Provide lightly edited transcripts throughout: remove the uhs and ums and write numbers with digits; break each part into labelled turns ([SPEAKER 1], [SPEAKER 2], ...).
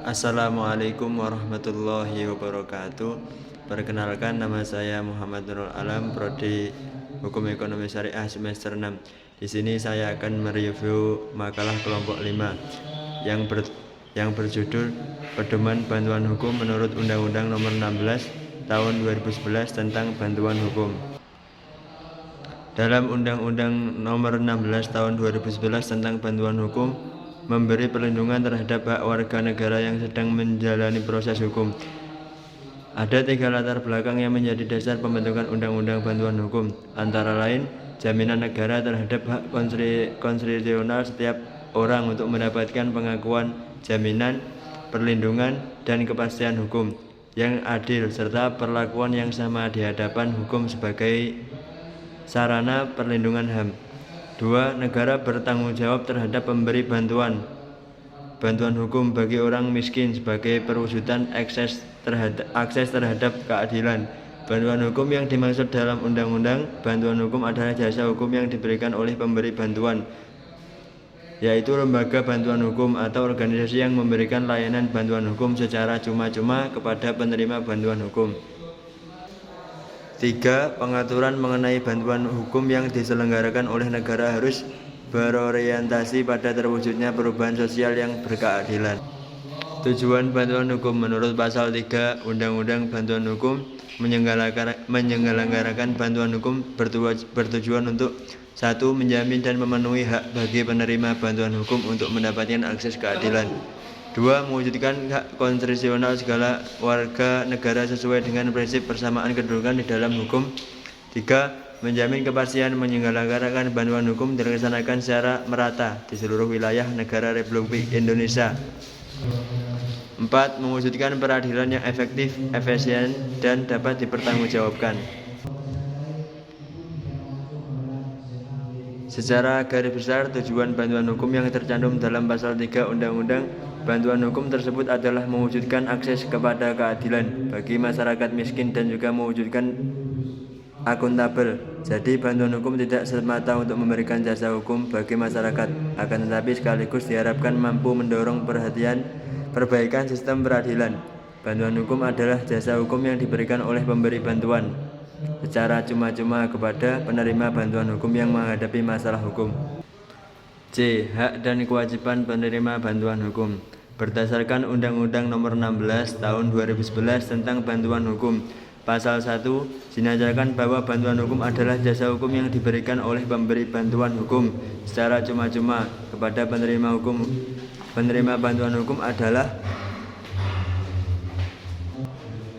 [SPEAKER 1] Assalamualaikum warahmatullahi wabarakatuh. Perkenalkan, nama saya Muhammad Nurul Alam, Prodi Hukum Ekonomi Syariah semester 6. Di sini saya akan mereview makalah kelompok 5 yang berjudul Pedoman Bantuan Hukum menurut Undang-Undang Nomor 16 Tahun 2011 tentang Bantuan Hukum. Dalam Undang-Undang Nomor 16 Tahun 2011 tentang Bantuan Hukum memberi perlindungan terhadap hak warga negara yang sedang menjalani proses hukum. Ada 3 latar belakang yang menjadi dasar pembentukan Undang-Undang Bantuan Hukum, antara lain jaminan negara terhadap hak konstitusional setiap orang untuk mendapatkan pengakuan, jaminan, perlindungan, dan kepastian hukum yang adil, serta perlakuan yang sama di hadapan hukum sebagai sarana perlindungan HAM. 2. Negara bertanggung jawab terhadap pemberi bantuan hukum bagi orang miskin sebagai perwujudan akses terhadap keadilan. Bantuan hukum yang dimaksud dalam Undang-Undang Bantuan Hukum adalah jasa hukum yang diberikan oleh pemberi bantuan, yaitu lembaga bantuan hukum atau organisasi yang memberikan layanan bantuan hukum secara cuma-cuma kepada penerima bantuan hukum. 3. Pengaturan mengenai bantuan hukum yang diselenggarakan oleh negara harus berorientasi pada terwujudnya perubahan sosial yang berkeadilan. Tujuan bantuan hukum menurut Pasal 3 Undang-Undang Bantuan Hukum menyelenggarakan bantuan hukum bertujuan untuk 1. Menjamin dan memenuhi hak bagi penerima bantuan hukum untuk mendapatkan akses keadilan. 2. Mewujudkan hak konstitusional segala warga negara sesuai dengan prinsip persamaan kedudukan di dalam hukum. 3. Menjamin kepastian menyelenggarakan bantuan hukum dilaksanakan secara merata di seluruh wilayah negara Republik Indonesia. 4. Mewujudkan peradilan yang efektif, efisien, dan dapat dipertanggungjawabkan. Secara garis besar, tujuan bantuan hukum yang tercantum dalam Pasal 3 Undang-Undang Bantuan Hukum tersebut adalah mewujudkan akses kepada keadilan bagi masyarakat miskin dan juga mewujudkan akuntabel. Jadi bantuan hukum tidak semata untuk memberikan jasa hukum bagi masyarakat, akan tetapi sekaligus diharapkan mampu mendorong perbaikan sistem peradilan. Bantuan hukum adalah jasa hukum yang diberikan oleh pemberi bantuan secara cuma-cuma kepada penerima bantuan hukum yang menghadapi masalah hukum. C. Hak dan kewajiban penerima bantuan hukum. Berdasarkan Undang-Undang Nomor 16 Tahun 2011 tentang Bantuan Hukum, Pasal 1 dinyatakan bahwa bantuan hukum adalah jasa hukum yang diberikan oleh pemberi bantuan hukum secara cuma-cuma kepada penerima hukum. Penerima bantuan hukum adalah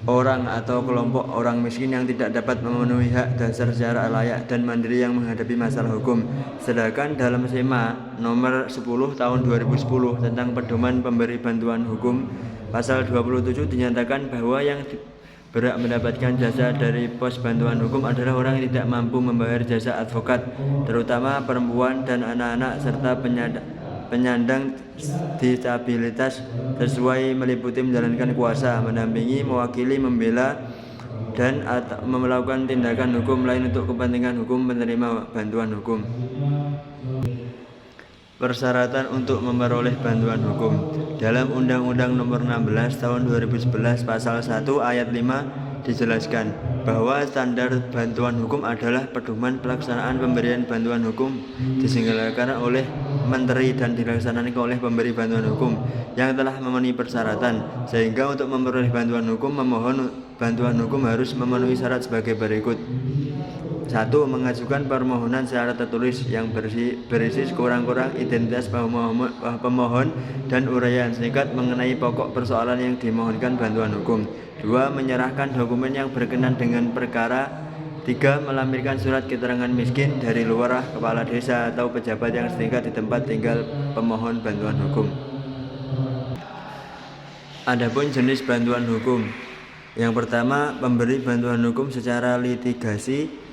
[SPEAKER 1] orang atau kelompok orang miskin yang tidak dapat memenuhi hak dasar secara layak dan mandiri yang menghadapi masalah hukum. Sedangkan dalam SEMA nomor 10 tahun 2010 tentang pedoman pemberi bantuan hukum, pasal 27 dinyatakan bahwa yang berhak mendapatkan jasa dari pos bantuan hukum adalah orang yang tidak mampu membayar jasa advokat, terutama perempuan dan anak-anak, serta penyandang disabilitas sesuai meliputi menjalankan kuasa, mendampingi, mewakili, membela, dan atau melakukan tindakan hukum lain untuk kepentingan hukum penerima bantuan hukum. Persyaratan untuk memperoleh bantuan hukum. Dalam Undang-Undang Nomor 16 Tahun 2011 Pasal 1 Ayat 5 dijelaskan bahwa standar bantuan hukum adalah pedoman pelaksanaan pemberian bantuan hukum diselenggarakan oleh menteri dan dilaksanakan oleh pemberi bantuan hukum yang telah memenuhi persyaratan, sehingga untuk memperoleh bantuan hukum, memohon bantuan hukum harus memenuhi syarat sebagai berikut. 1. Mengajukan permohonan secara tertulis yang berisi sekurang-kurang identitas pemohon dan uraian singkat mengenai pokok persoalan yang dimohonkan bantuan hukum. 2. Menyerahkan dokumen yang berkenan dengan perkara. 3. Melampirkan surat keterangan miskin dari lurah, kepala desa, atau pejabat yang setingkat di tempat tinggal pemohon bantuan hukum. Adapun jenis bantuan hukum. Yang pertama, pemberi bantuan hukum secara litigasi.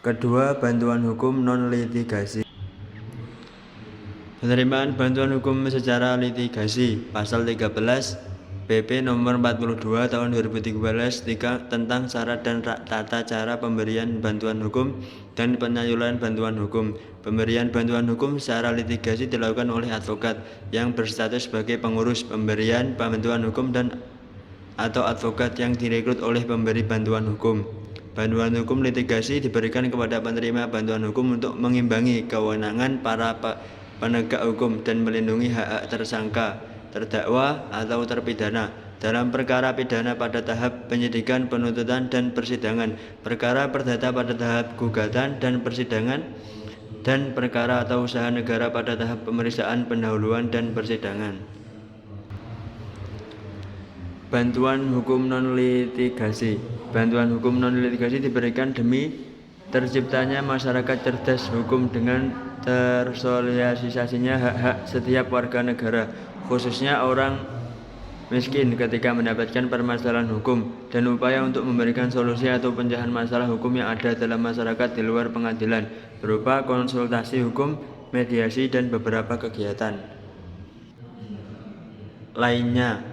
[SPEAKER 1] Kedua, bantuan hukum non-litigasi. Penerimaan bantuan hukum secara litigasi. Pasal 13 PP nomor 42 tahun 2013 tentang syarat dan tata cara pemberian bantuan hukum dan penyaluran bantuan hukum. Pemberian bantuan hukum secara litigasi dilakukan oleh advokat yang berstatus sebagai pengurus pemberian bantuan hukum dan atau advokat yang direkrut oleh pemberi bantuan hukum. Bantuan hukum litigasi diberikan kepada penerima bantuan hukum untuk mengimbangi kewenangan para penegak hukum dan melindungi hak-hak tersangka, terdakwa, atau terpidana dalam perkara pidana pada tahap penyidikan, penuntutan, dan persidangan, perkara perdata pada tahap gugatan dan persidangan, dan perkara atau usaha negara pada tahap pemeriksaan, pendahuluan, dan persidangan. Bantuan hukum non-litigasi. Bantuan hukum non-litigasi diberikan demi terciptanya masyarakat cerdas hukum dengan tersosialisasinya hak-hak setiap warga negara, khususnya orang miskin ketika mendapatkan permasalahan hukum, dan upaya untuk memberikan solusi atau pencerahan masalah hukum yang ada dalam masyarakat di luar pengadilan, berupa konsultasi hukum, mediasi, dan beberapa kegiatan lainnya,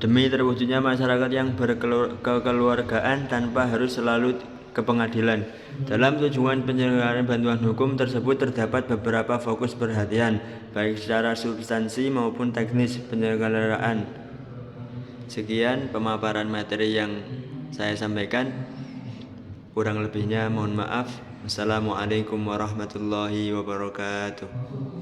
[SPEAKER 1] demi terwujudnya masyarakat yang berkekeluargaan tanpa harus selalu ke pengadilan. Dalam tujuan penyelenggaraan bantuan hukum tersebut terdapat beberapa fokus perhatian, baik secara substansi maupun teknis penyelenggaraan. Sekian pemaparan materi yang saya sampaikan. Kurang lebihnya mohon maaf. Assalamualaikum warahmatullahi wabarakatuh.